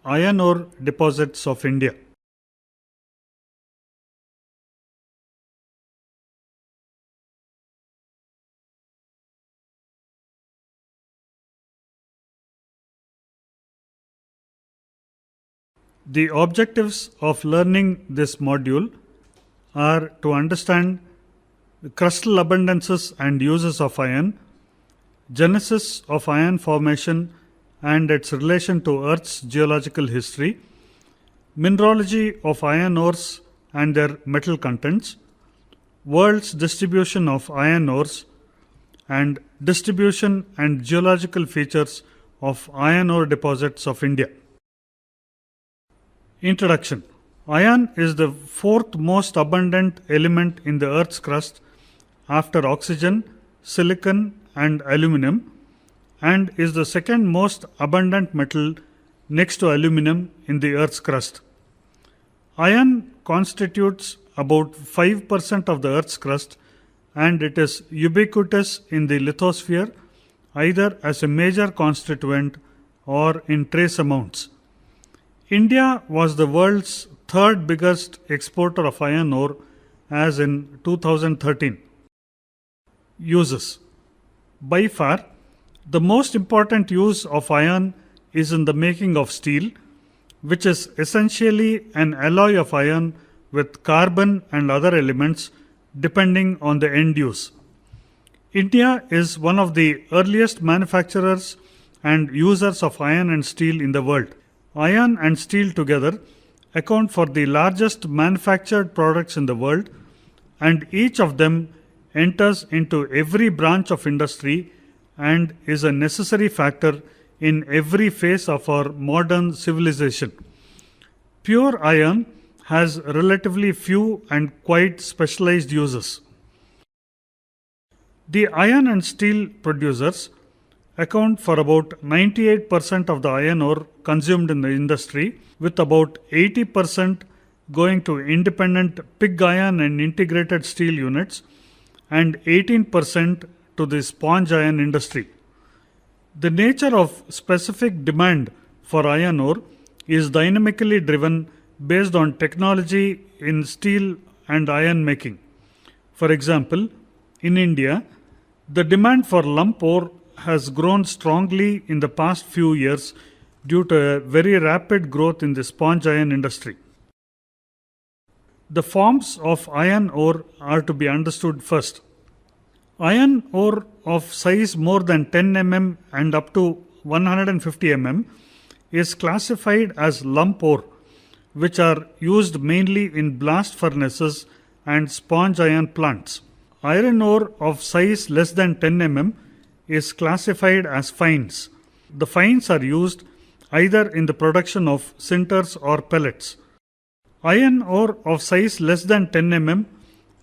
iron ore deposits of India. The objectives of learning this module are to understand the crustal abundances and uses of iron, genesis of iron formation and its relation to Earth's geological history, mineralogy of iron ores and their metal contents, world's distribution of iron ores, and distribution and geological features of iron ore deposits of India. Introduction. Iron is the fourth most abundant element in the Earth's crust after oxygen, silicon and aluminum, and is the second most abundant metal next to aluminum in the Earth's crust. Iron constitutes about 5% of the Earth's crust, and it is ubiquitous in the lithosphere either as a major constituent or in trace amounts. India was the world's third biggest exporter of iron ore as in 2013. Uses. By far, the most important use of iron is in the making of steel, which is essentially an alloy of iron with carbon and other elements depending on the end use. India is one of the earliest manufacturers and users of iron and steel in the world. Iron and steel together account for the largest manufactured products in the world, and each of them enters into every branch of industry and is a necessary factor in every phase of our modern civilization. Pure iron has relatively few and quite specialized uses. The iron and steel producers account for about 98% of the iron ore consumed in the industry, with about 80% going to independent pig iron and integrated steel units and 18% to the sponge iron industry. The nature of specific demand for iron ore is dynamically driven based on technology in steel and iron making. For example, in India, the demand for lump ore has grown strongly in the past few years due to a very rapid growth in the sponge iron industry. The forms of iron ore are to be understood first. Iron ore of size more than 10 mm and up to 150 mm is classified as lump ore, which are used mainly in blast furnaces and sponge iron plants. Iron ore of size less than 10 mm is classified as fines. The fines are used either in the production of sinters or pellets. Iron ore of size less than 10 mm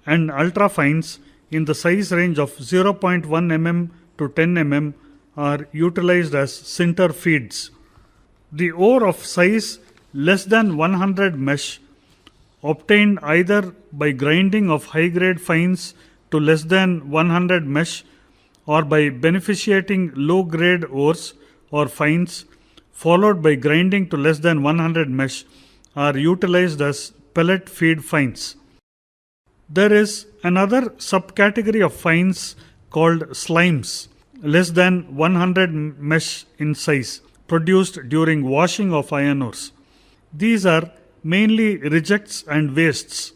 and ultra fines in the size range of 0.1 mm to 10 mm are utilized as sinter feeds. The ore of size less than 100 mesh, obtained either by grinding of high-grade fines to less than 100 mesh or by beneficiating low-grade ores or fines, followed by grinding to less than 100 mesh, are utilized as pellet feed fines. There is another subcategory of fines called slimes, less than 100 mesh in size, produced during washing of iron ores. These are mainly rejects and wastes.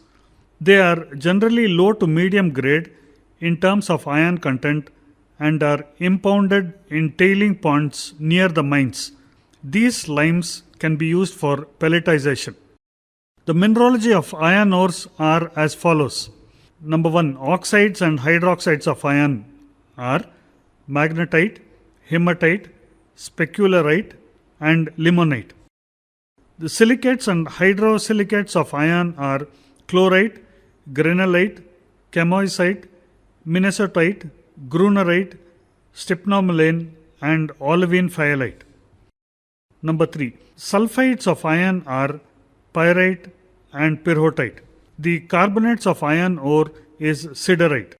They are generally low to medium grade in terms of iron content and are impounded in tailing ponds near the mines. These slimes can be used for pelletization. The mineralogy of iron ores are as follows. Number 1, oxides and hydroxides of iron are magnetite, hematite, specularite and limonite. The silicates and hydrosilicates of iron are chlorite, granulite, chamoisite, minnesotite, grunerite, stipnomelane and olivine fayalite. Number 3. Sulfides of iron are pyrite and pyrrhotite. The carbonates of iron ore is siderite.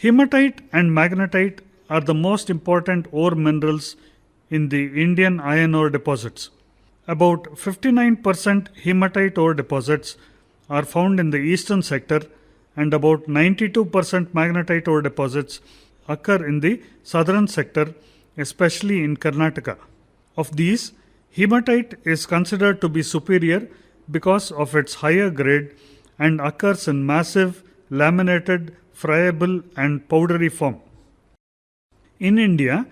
Hematite and magnetite are the most important ore minerals in the Indian iron ore deposits. About 59% hematite ore deposits are found in the eastern sector, and about 92% magnetite ore deposits occur in the southern sector, especially in Karnataka. Of these, hematite is considered to be superior because of its higher grade and occurs in massive, laminated, friable, and powdery form. In India,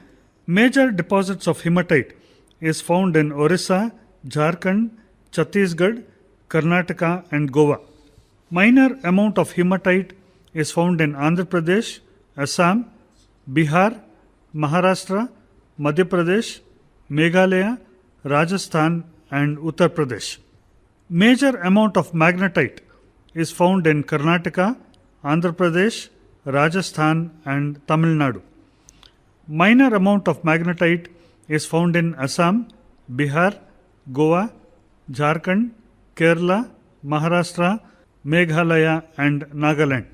major deposits of hematite is found in Odisha, Jharkhand, Chhattisgarh, Karnataka, and Goa. Minor amount of hematite is found in Andhra Pradesh, Assam, Bihar, Maharashtra, Madhya Pradesh, Meghalaya, Rajasthan, and Uttar Pradesh. Major amount of magnetite is found in Karnataka, Andhra Pradesh, Rajasthan, and Tamil Nadu. Minor amount of magnetite is found in Assam, Bihar, Goa, Jharkhand, Kerala, Maharashtra, Meghalaya, and Nagaland.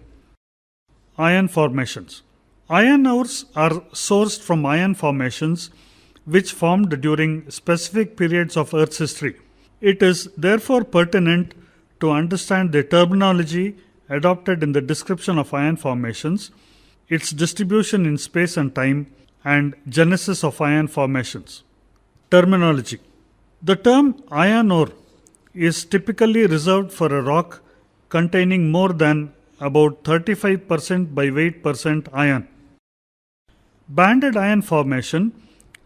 Iron formations. Iron ores are sourced from iron formations which formed during specific periods of Earth's history. It is therefore pertinent to understand the terminology adopted in the description of iron formations, its distribution in space and time, and genesis of iron formations. Terminology. The term iron ore is typically reserved for a rock containing more than about 35% by weight percent iron. Banded iron formation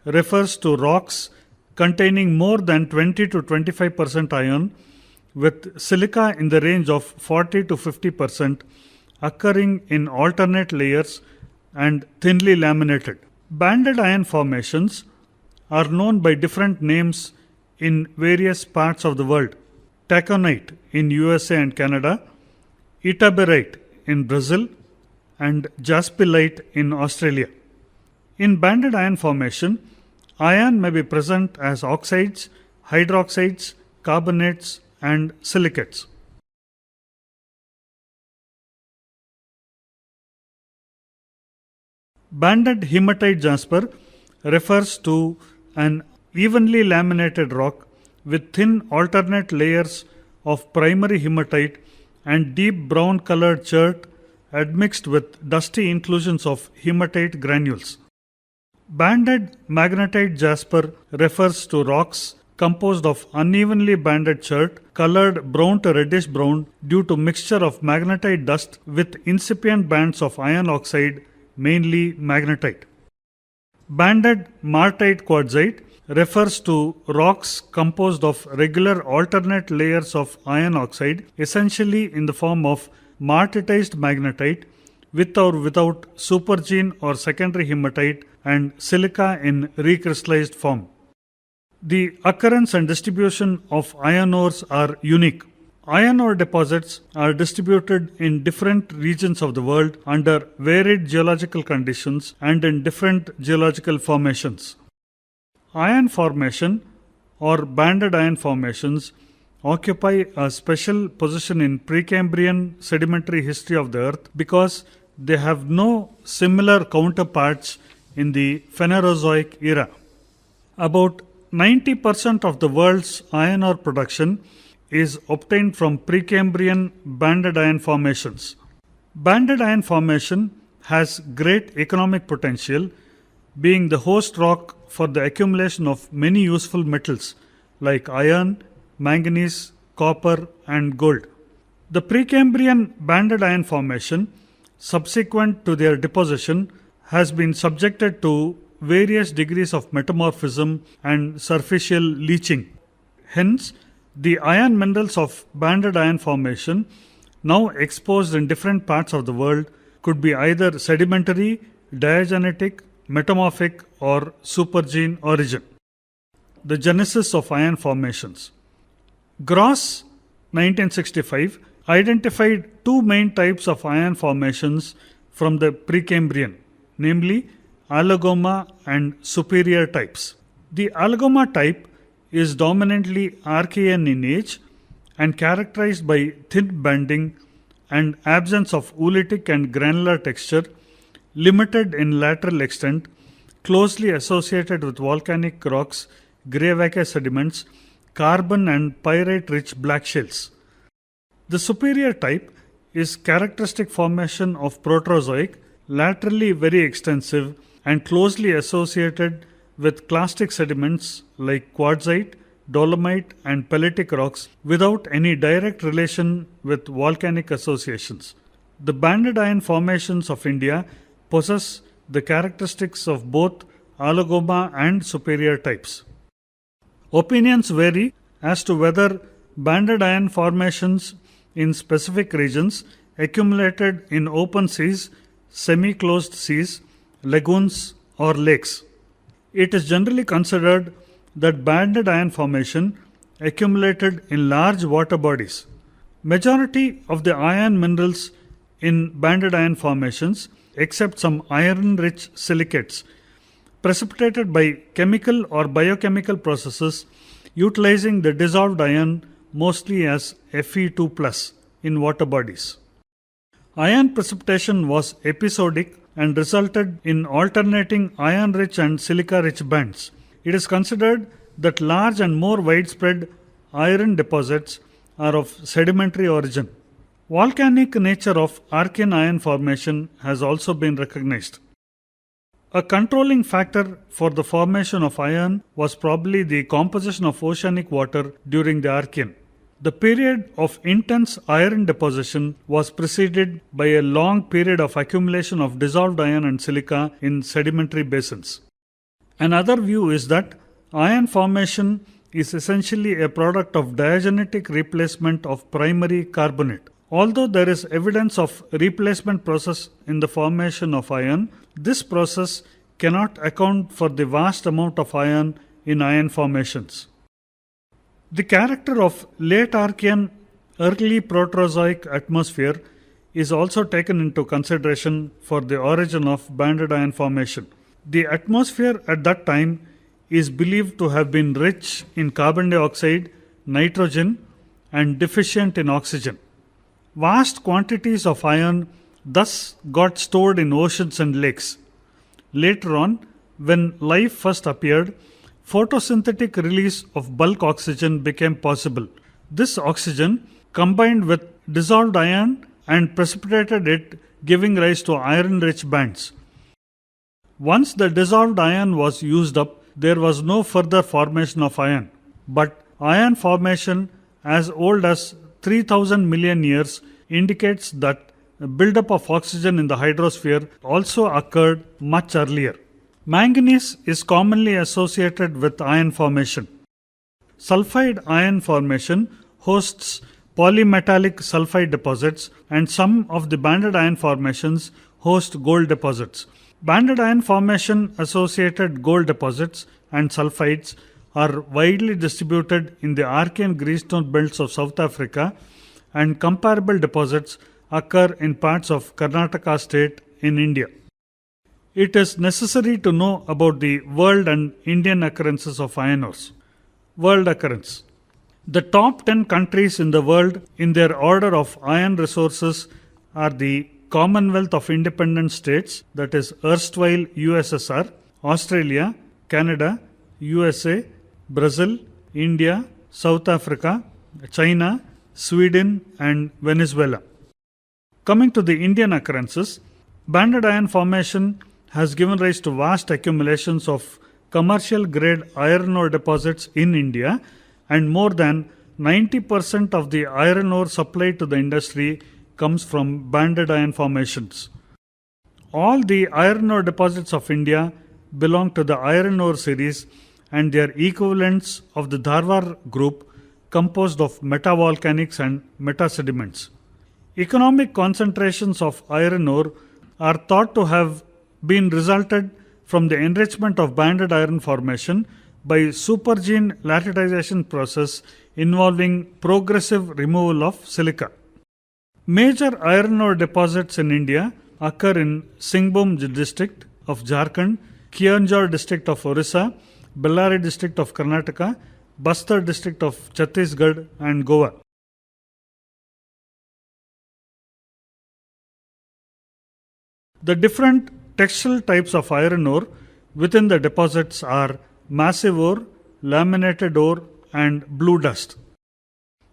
refers to rocks containing more than 20 to 25% iron with silica in the range of 40 to 50% occurring in alternate layers and thinly laminated. Banded iron formations are known by different names in various parts of the world. Taconite in USA and Canada, Itaberite in Brazil, and Jaspilite in Australia. In banded iron formation, iron may be present as oxides, hydroxides, carbonates, and silicates. Banded hematite jasper refers to an evenly laminated rock with thin alternate layers of primary hematite and deep brown colored chert admixed with dusty inclusions of hematite granules. Banded magnetite jasper refers to rocks composed of unevenly banded chert colored brown to reddish brown due to mixture of magnetite dust with incipient bands of iron oxide, mainly magnetite. Banded martite quartzite refers to rocks composed of regular alternate layers of iron oxide, essentially in the form of martitized magnetite with or without supergene or secondary hematite and silica in recrystallized form. The occurrence and distribution of iron ores are unique. Iron ore deposits are distributed in different regions of the world under varied geological conditions and in different geological formations. Iron formation or banded iron formations occupy a special position in Precambrian sedimentary history of the Earth because they have no similar counterparts in the Phanerozoic era. About 90% of the world's iron ore production is obtained from Precambrian banded iron formations. Banded iron formation has great economic potential, being the host rock for the accumulation of many useful metals like iron, manganese, copper, and gold. The Precambrian banded iron formation, subsequent to their deposition, has been subjected to various degrees of metamorphism and superficial leaching. Hence, the iron minerals of banded iron formation, now exposed in different parts of the world, could be either sedimentary, diagenetic, metamorphic, or supergene origin. The genesis of iron formations. Gross, 1965, identified two main types of iron formations from the Precambrian, namely allogoma and superior types. The allogoma type is dominantly Archean in age and characterized by thin banding and absence of oolitic and granular texture, limited in lateral extent, closely associated with volcanic rocks, grey sediments, carbon and pyrite-rich black shales. The superior type is characteristic formation of Proterozoic, laterally very extensive and closely associated with clastic sediments like quartzite, dolomite and pellitic rocks without any direct relation with volcanic associations. The banded iron formations of India possess the characteristics of both Alagoma and superior types. Opinions vary as to whether banded iron formations in specific regions accumulated in open seas, semi-closed seas, lagoons or lakes. It is generally considered that banded iron formation accumulated in large water bodies. Majority of the iron minerals in banded iron formations, except some iron-rich silicates, precipitated by chemical or biochemical processes utilizing the dissolved iron mostly as Fe2+ in water bodies. Iron precipitation was episodic and resulted in alternating iron-rich and silica-rich bands. It is considered that large and more widespread iron deposits are of sedimentary origin. Volcanic nature of Archean iron formation has also been recognized. A controlling factor for the formation of iron was probably the composition of oceanic water during the Archean. The period of intense iron deposition was preceded by a long period of accumulation of dissolved iron and silica in sedimentary basins. Another view is that iron formation is essentially a product of diagenetic replacement of primary carbonate. Although there is evidence of replacement process in the formation of iron, this process cannot account for the vast amount of iron in iron formations. The character of late Archean early Proterozoic atmosphere is also taken into consideration for the origin of banded iron formation. The atmosphere at that time is believed to have been rich in carbon dioxide, nitrogen, and deficient in oxygen. Vast quantities of iron thus got stored in oceans and lakes. Later on, when life first appeared, photosynthetic release of bulk oxygen became possible. This oxygen combined with dissolved iron and precipitated it, giving rise to iron-rich bands. Once the dissolved iron was used up, there was no further formation of iron. But iron formation as old as 3000 million years indicates that the buildup of oxygen in the hydrosphere also occurred much earlier. Manganese is commonly associated with iron formation. Sulfide iron formation hosts polymetallic sulfide deposits, and some of the banded iron formations host gold deposits. Banded iron formation associated gold deposits and sulfides are widely distributed in the Archean greenstone belts of South Africa, and comparable deposits occur in parts of Karnataka state in India. It is necessary to know about the world and Indian occurrences of iron ores. World occurrence. The top 10 countries in the world in their order of iron resources are the Commonwealth of Independent States, that is erstwhile USSR, Australia, Canada, USA, Brazil, India, South Africa, China, Sweden and Venezuela. Coming to the Indian occurrences, banded iron formation has given rise to vast accumulations of commercial grade iron ore deposits in India, and more than 90% of the iron ore supplied to the industry comes from banded iron formations. All the iron ore deposits of India belong to the iron ore series, and their equivalents of the Dharwar group composed of metavolcanics and metasediments. Economic concentrations of iron ore are thought to have been resulted from the enrichment of banded iron formation by supergene latticization process involving progressive removal of silica. Major iron ore deposits in India occur in Singhbhum district of Jharkhand, Keonjhar district of Odisha, Bellary district of Karnataka, Bastar district of Chhattisgarh and Goa. The different textile types of iron ore within the deposits are massive ore, laminated ore and blue dust.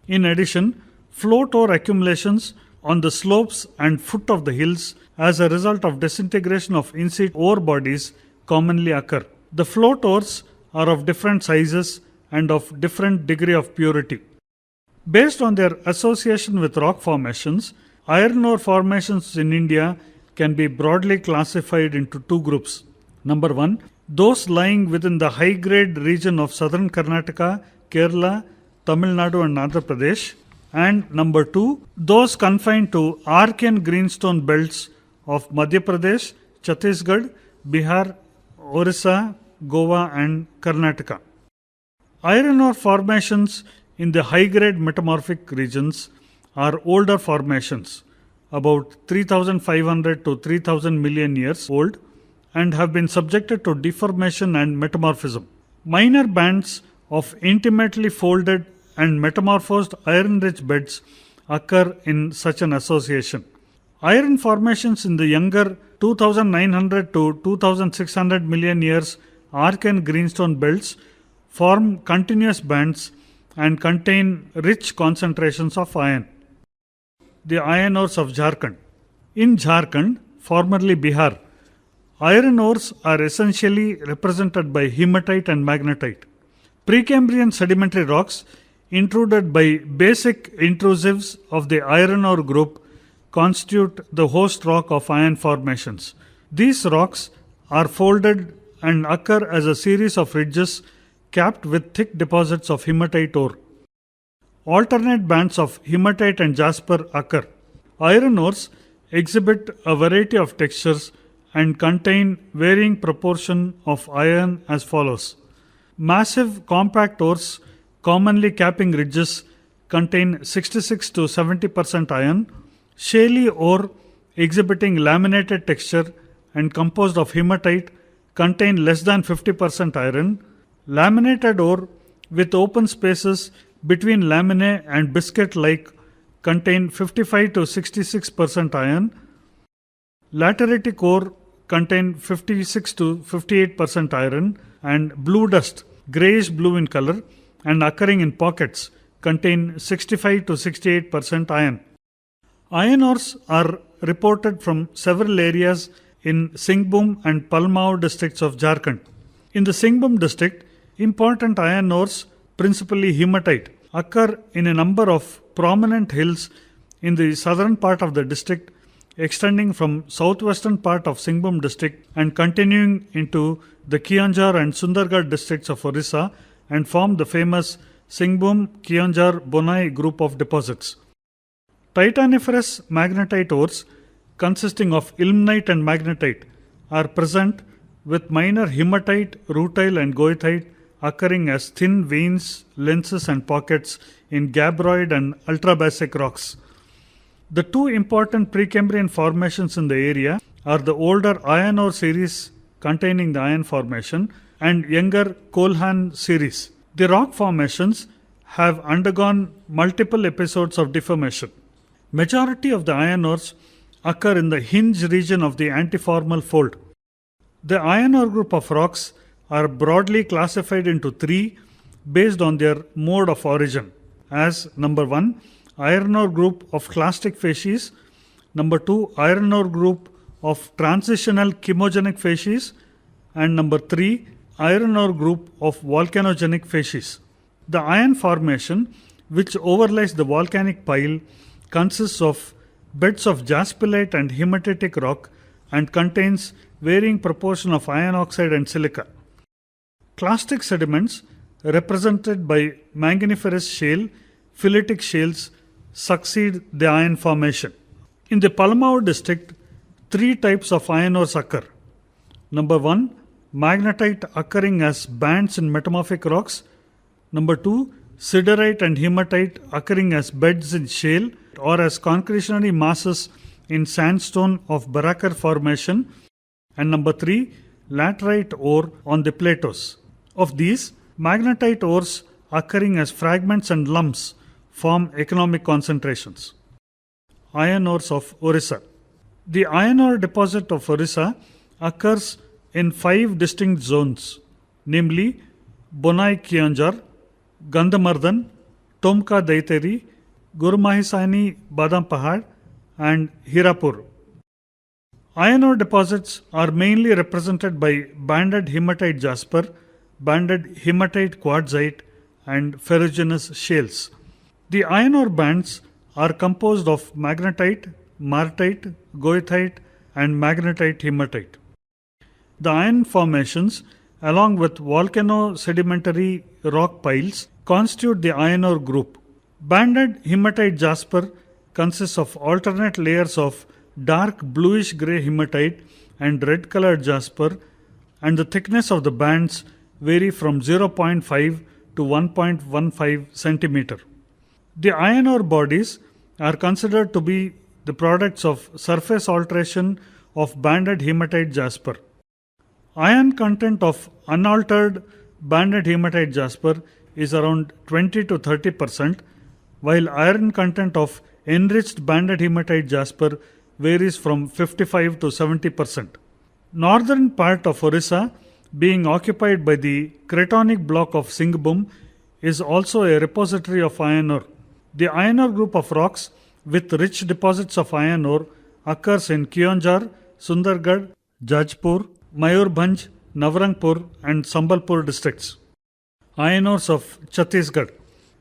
In addition, float ore accumulations on the slopes and foot of the hills as a result of disintegration of in-situ ore bodies commonly occur. The float ores are of different sizes and of different degree of purity. Based on their association with rock formations, iron ore formations in India can be broadly classified into two groups. Number one, those lying within the high-grade region of southern Karnataka, Kerala, Tamil Nadu and Andhra Pradesh. And number two, those confined to Archean greenstone belts of Madhya Pradesh, Chhattisgarh, Bihar, Odisha, Goa and Karnataka. Iron ore formations in the high-grade metamorphic regions are older formations, about 3,500 to 3,000 million years old, and have been subjected to deformation and metamorphism. Minor bands of intimately folded and metamorphosed iron-rich beds occur in such an association. Iron formations in the younger 2,900 to 2,600 million years Archean greenstone belts form continuous bands and contain rich concentrations of iron. The iron ores of Jharkhand. In Jharkhand, formerly Bihar, iron ores are essentially represented by hematite and magnetite. Precambrian sedimentary rocks intruded by basic intrusives of the iron ore group constitute the host rock of iron formations. These rocks are folded and occur as a series of ridges capped with thick deposits of hematite ore. Alternate bands of hematite and jasper occur. Iron ores exhibit a variety of textures and contain varying proportion of iron as follows. Massive compact ores commonly capping ridges contain 66 to 70% iron. Shaly ore exhibiting laminated texture and composed of hematite contain less than 50% iron. Laminated ore with open spaces between laminae and biscuit-like contain 55 to 66% iron. Lateritic ore contain 56 to 58% iron, and blue dust, grayish blue in color and occurring in pockets, contain 65 to 68% iron. Iron ores are reported from several areas in Singhbhum and Palmao districts of Jharkhand. In the Singhbhum district, important iron ores, principally hematite, occur in a number of prominent hills in the southern part of the district, extending from southwestern part of Singhbhum district and continuing into the Kionjar and Sundargarh districts of Odisha, and form the famous Singhbhum Kionjar Bonai group of deposits. Titaniferous magnetite ores consisting of ilmenite and magnetite are present, with minor hematite, rutile and goethite occurring as thin veins, lenses and pockets in gabbroid and ultrabasic rocks. The two important Precambrian formations in the area are the older iron ore series containing the iron formation and younger Kolhan series. The rock formations have undergone multiple episodes of deformation. Majority of the iron ores occur in the hinge region of the antiformal fold. The iron ore group of rocks are broadly classified into three based on their mode of origin, as number 1, iron ore group of clastic facies, number 2, iron ore group of transitional chemogenic facies, and number 3, iron ore group of volcanogenic facies. The iron formation, which overlies the volcanic pile, consists of beds of jaspilite and hematitic rock and contains varying proportion of iron oxide and silica. Clastic sediments, represented by manganiferous shale, philitic shales, succeed the iron formation. In the Palmao district, three types of iron ores occur. Number 1, magnetite occurring as bands in metamorphic rocks. Number 2, siderite and hematite occurring as beds in shale or as concretionary masses in sandstone of Barakar formation. And number 3, laterite ore on the plateaus. Of these, magnetite ores occurring as fragments and lumps form economic concentrations. Iron ores of Odisha. The iron ore deposit of Odisha occurs in 5 distinct zones, namely Bonai Kionjar, Gandhamardhan, Tomka Daiteri, Gurumahisani Badam Pahad, and Hirapur. Iron ore deposits are mainly represented by banded hematite jasper, banded hematite quartzite, and ferruginous shales. The iron ore bands are composed of magnetite, martite, goethite, and magnetite hematite. The iron formations, along with volcano sedimentary rock piles, constitute the iron ore group. Banded hematite jasper consists of alternate layers of dark bluish grey hematite and red colored jasper, and the thickness of the bands vary from 0.5 to 1.15 centimeter. The iron ore bodies are considered to be the products of surface alteration of banded hematite jasper. Iron content of unaltered banded hematite jasper is around 20 to 30%, while iron content of enriched banded hematite jasper varies from 55 to 70%. Northern part of Odisha, being occupied by the cratonic block of Singhbhum, is also a repository of iron ore. The iron ore group of rocks with rich deposits of iron ore occurs in Keonjhar, Sundargarh, Jajpur, Mayurbhanj, Navrangpur, and Sambalpur districts. Iron ores of Chhattisgarh.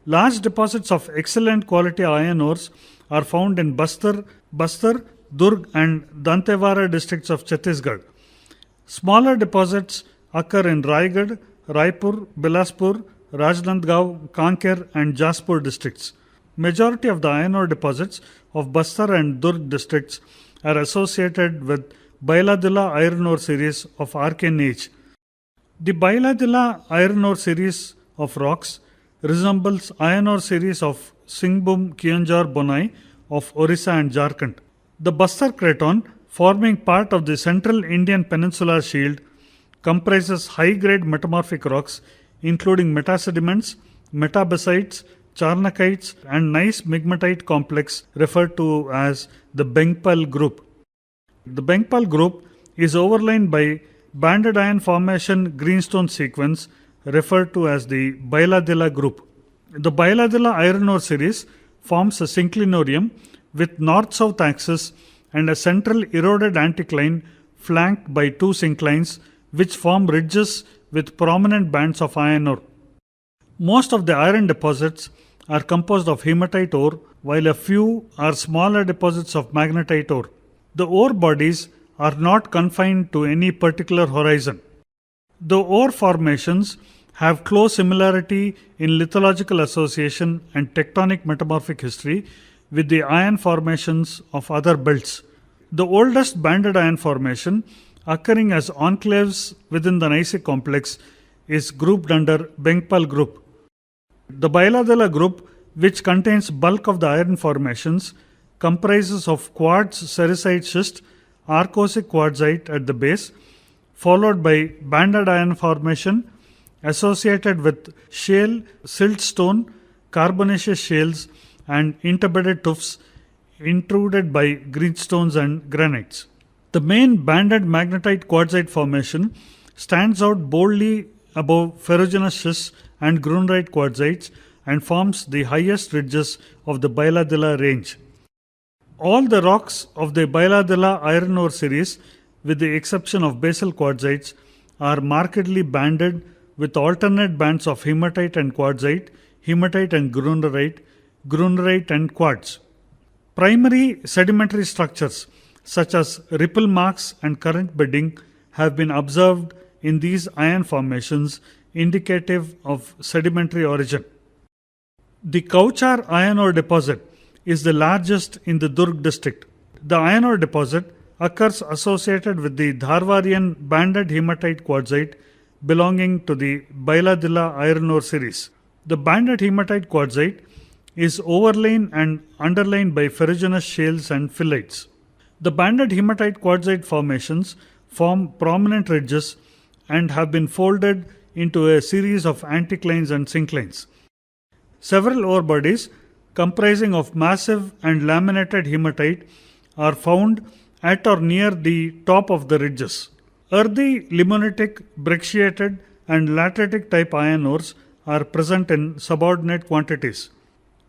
Large deposits of excellent quality iron ores are found in Bastar, Durg, and Dantewara districts of Chhattisgarh. Smaller deposits occur in Raigad, Raipur, Bilaspur, Rajnandgaon, Kanker, and Jaspur districts. Majority of the iron ore deposits of Bastar and Durg districts are associated with Bailadila iron ore series of Archean age. The Bailadila iron ore series of rocks resembles iron ore series of Singhbhum Keonjhar Bonai of Odisha and Jharkhand. The Bastar Craton, forming part of the central Indian peninsular shield, comprises high-grade metamorphic rocks including metasediments, metabasalts, charnakites, and gneiss migmatite complex referred to as the Bengpal group. The Bengpal group is overlain by banded iron formation greenstone sequence referred to as the Bailadila group. The Bailadila iron ore series forms a synclinorium with north-south axis and a central eroded anticline flanked by two synclines which form ridges with prominent bands of iron ore. Most of the iron deposits are composed of hematite ore, while a few are smaller deposits of magnetite ore. The ore bodies are not confined to any particular horizon. The ore formations have close similarity in lithological association and tectonic metamorphic history with the iron formations of other belts. The oldest banded iron formation, occurring as enclaves within the gneissic complex, is grouped under Bengpal group. The Bailadila group, which contains bulk of the iron formations, comprises of quartz sericite schist, arcosic quartzite at the base, followed by banded iron formation associated with shale, siltstone, carbonaceous shales, and interbedded tuffs intruded by greenstones and granites. The main banded magnetite quartzite formation stands out boldly above ferruginous schists and grunrite quartzites and forms the highest ridges of the Bailadila range. All the rocks of the Bailadila iron ore series, with the exception of basal quartzites, are markedly banded with alternate bands of hematite and quartzite, hematite and grunrite and quartz. Primary sedimentary structures such as ripple marks and current bedding have been observed in these iron formations, indicative of sedimentary origin. The Kauchar iron ore deposit is the largest in the Durg district. The iron ore deposit occurs associated with the Dharwarian banded hematite quartzite belonging to the Bailadila iron ore series. The banded hematite quartzite is overlain and underlain by ferruginous shales and phyllites. The banded hematite quartzite formations form prominent ridges and have been folded into a series of anticlines and synclines. Several ore bodies comprising of massive and laminated hematite are found at or near the top of the ridges. Earthy limonitic, brecciated and lateritic type iron ores are present in subordinate quantities.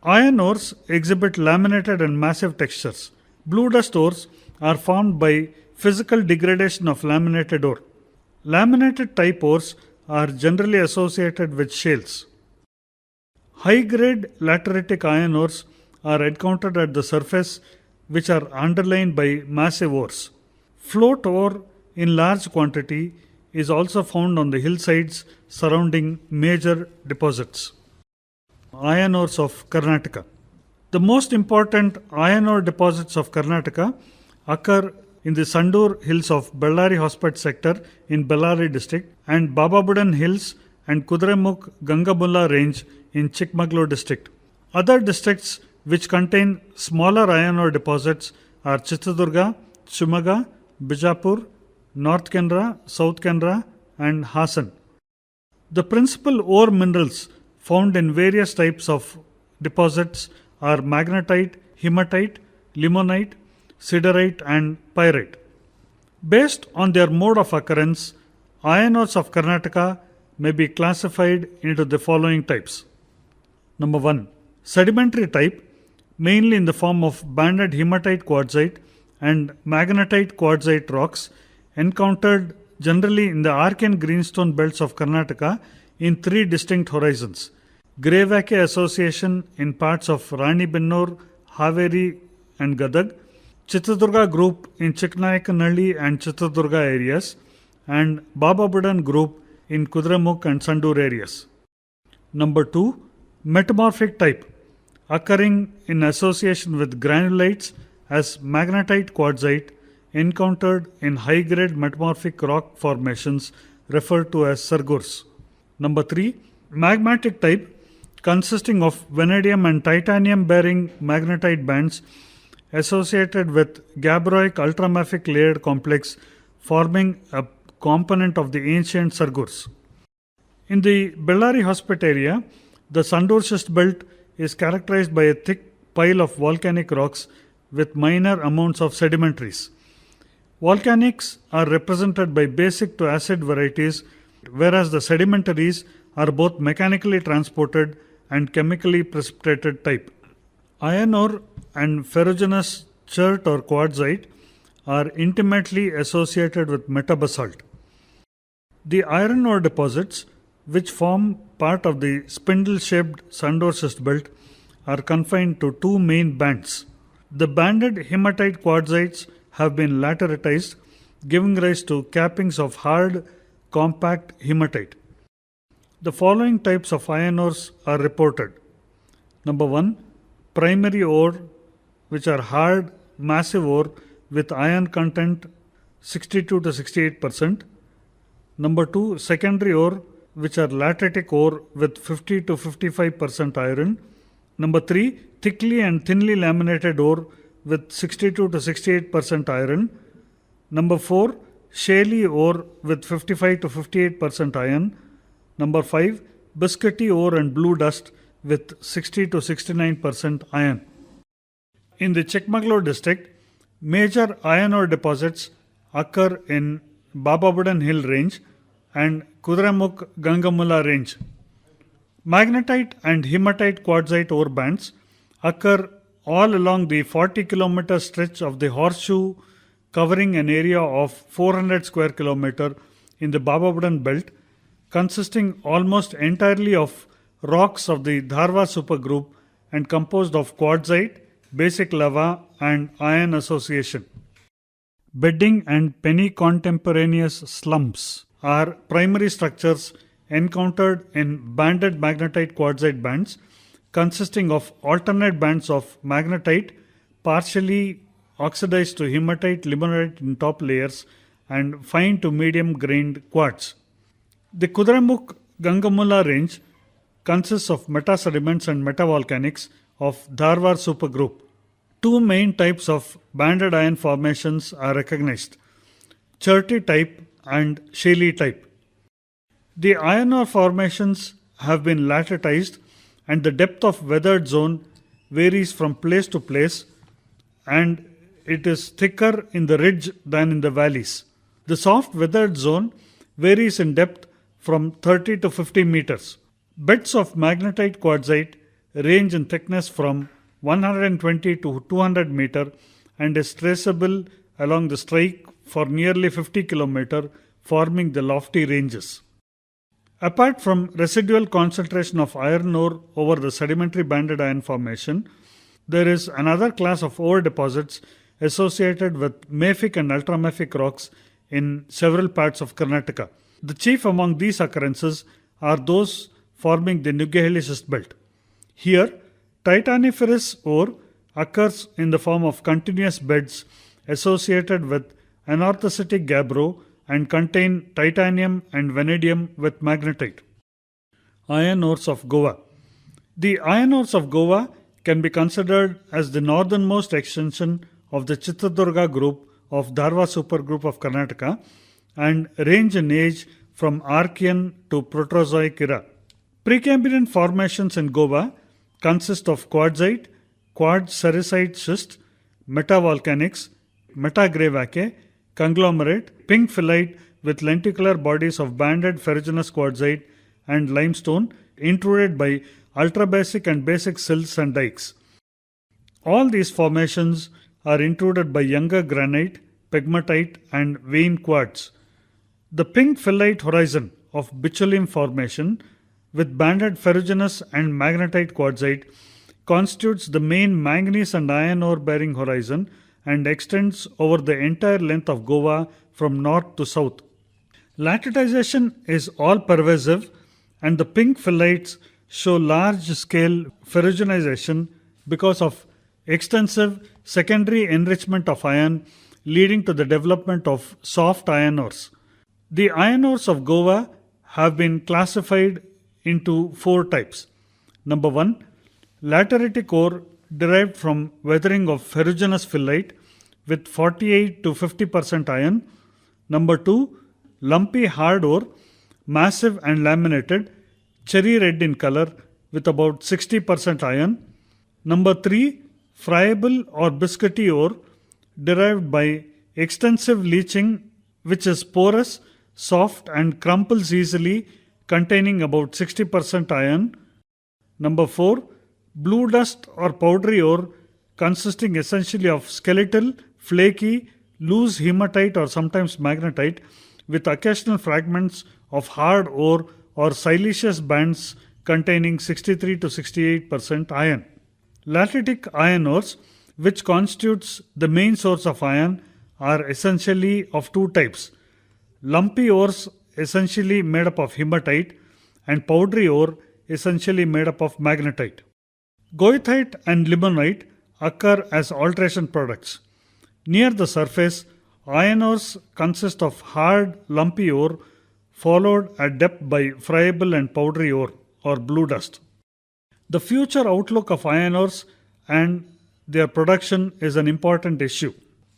Iron ores exhibit laminated and massive textures. Blue dust ores are formed by physical degradation of laminated ore. Laminated type ores are generally associated with shales. High-grade lateritic iron ores are encountered at the surface, which are underlain by massive ores. Float ore in large quantity is also found on the hillsides surrounding major deposits. Iron ores of Karnataka. The most important iron ore deposits of Karnataka occur in the Sandur hills of Bellary Hospet sector in Bellary district and Bababudan hills and Kudremukh Gangamulla range in Chikmagalur district. Other districts which contain smaller iron ore deposits are Chitradurga, Shimaga, Bijapur, North Canara, South Canara and Hassan. The principal ore minerals found in various types of deposits are magnetite, hematite, limonite, siderite and pyrite. Based on their mode of occurrence, iron ores of Karnataka may be classified into the following types. Number 1. Sedimentary type, mainly in the form of banded hematite quartzite and magnetite quartzite rocks, encountered generally in the Archean greenstone belts of Karnataka in 3 distinct horizons. Grey-Vacke association in parts of Ranibennur, Haveri and Gadag, Chitradurga group in Chiknayakanhalli and Chitradurga areas, and Bababudan group in Kudremukh and Sandur areas. Number 2. Metamorphic type, occurring in association with granulites as magnetite quartzite, encountered in high-grade metamorphic rock formations referred to as sargurs. Number 3. Magmatic type, consisting of vanadium and titanium bearing magnetite bands associated with gabbroic ultramafic layered complex forming a component of the ancient sargurs. In the Bellary Hospet area, the Sandur schist belt is characterized by a thick pile of volcanic rocks with minor amounts of sedimentaries. Volcanics are represented by basic to acid varieties, whereas the sedimentaries are both mechanically transported and chemically precipitated type. Iron ore and ferruginous chert or quartzite are intimately associated with metabasalt. The iron ore deposits, which form part of the spindle-shaped Sandur schist belt, are confined to 2 main bands. The banded hematite quartzites have been lateritized, giving rise to cappings of hard, compact hematite. The following types of iron ores are reported. Number 1. Primary ore, which are hard, massive ore with iron content 62 to 68%. Number 2. Secondary ore, which are lateritic ore with 50 to 55% iron. Number 3. Thickly and thinly laminated ore with 62 to 68% iron. Number 4. Shaly ore with 55 to 58% iron. Number 5. Biscuity ore and blue dust with 60 to 69% iron. In the Chikmagalur district, major iron ore deposits occur in Bababudan Hill range and Kudremukh Gangamulla range. Magnetite and hematite quartzite ore bands occur all along the 40 km stretch of the horseshoe, covering an area of 400 square kilometer in the Bababudan belt, consisting almost entirely of rocks of the Dharwa supergroup and composed of quartzite, basic lava and iron association. Bedding and penny-contemporaneous slumps are primary structures encountered in banded magnetite quartzite bands consisting of alternate bands of magnetite partially oxidized to hematite limonite in top layers and fine to medium grained quartz. The Kudremukh Gangamulla range consists of metasediments and metavolcanics of Dharwar supergroup. 2 main types of banded iron formations are recognized: cherty type and shaly type. The iron ore formations have been lateritized and the depth of weathered zone varies from place to place and it is thicker in the ridge than in the valleys. The soft weathered zone varies in depth from 30 to 50 meters. Beds of magnetite quartzite range in thickness from 120 to 200 meter and is traceable along the strike for nearly 50 km, forming the lofty ranges. Apart from residual concentration of iron ore over the sedimentary banded iron formation, there is another class of ore deposits associated with mafic and ultramafic rocks in several parts of Karnataka. The chief among these occurrences are those forming the Nuggeheli schist belt. Here, titaniferous ore occurs in the form of continuous beds associated with anorthositic gabbro and contain titanium and vanadium with magnetite. Iron ores of Goa. The iron ores of Goa can be considered as the northernmost extension of the Chitradurga group of Dharwa supergroup of Karnataka and range in age from Archean to Proterozoic era. Precambrian formations in Goa consist of quartzite, quartz sericite schist, metavolcanics, metagravaceae, conglomerate, pink phyllite with lenticular bodies of banded ferruginous quartzite and limestone intruded by ultrabasic and basic silts and dikes. All these formations are intruded by younger granite, pegmatite and vein quartz. The pink phyllite horizon of Bicholim formation with banded ferruginous and magnetite quartzite constitutes the main manganese and iron ore bearing horizon and extends over the entire length of Goa from north to south. Latertization is all pervasive and the pink phyllites show large scale ferruginization because of extensive secondary enrichment of iron leading to the development of soft iron ores. The iron ores of Goa have been classified into four types. Number 1, lateritic ore derived from weathering of ferruginous phyllite with 48 to 50% iron. Number 2, lumpy hard ore, massive and laminated, cherry red in color with about 60% iron. Number 3, friable or biscuity ore derived by extensive leaching which is porous, soft and crumples easily, containing about 60% iron. Number 4, blue dust or powdery ore consisting essentially of skeletal, flaky, loose hematite or sometimes magnetite with occasional fragments of hard ore or siliceous bands containing 63 to 68% iron. Lateritic iron ores, which constitutes the main source of iron, are essentially of two types. Lumpy ores essentially made up of hematite and powdery ore essentially made up of magnetite. Goethite and limonite occur as alteration products. Near the surface, iron ores consist of hard, lumpy ore followed at depth by friable and powdery ore or blue dust. The future outlook of iron ores and their production is an important issue.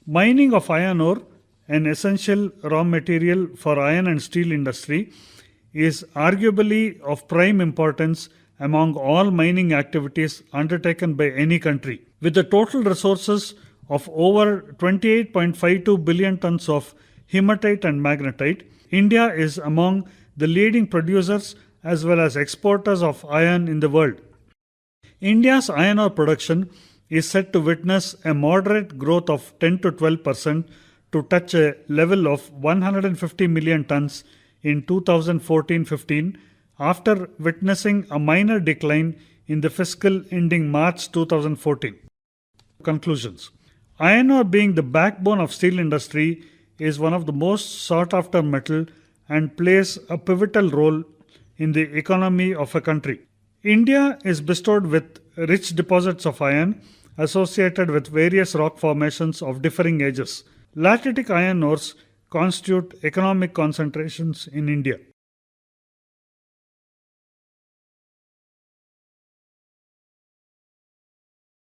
Mining of iron ore, an essential raw material for iron and steel industry, is arguably of prime importance among all mining activities undertaken by any country. With the total resources of over 28.52 billion tons of hematite and magnetite, India is among the leading producers as well as exporters of iron in the world. India's iron ore production is set to witness a moderate growth of 10 to 12% to touch a level of 150 million tons in 2014-15 after witnessing a minor decline in the fiscal ending March 2014. Conclusions. Iron ore, being the backbone of steel industry, is one of the most sought after metal and plays a pivotal role in the economy of a country. India is bestowed with rich deposits of iron associated with various rock formations of differing ages. Lateritic iron ores constitute economic concentrations in India.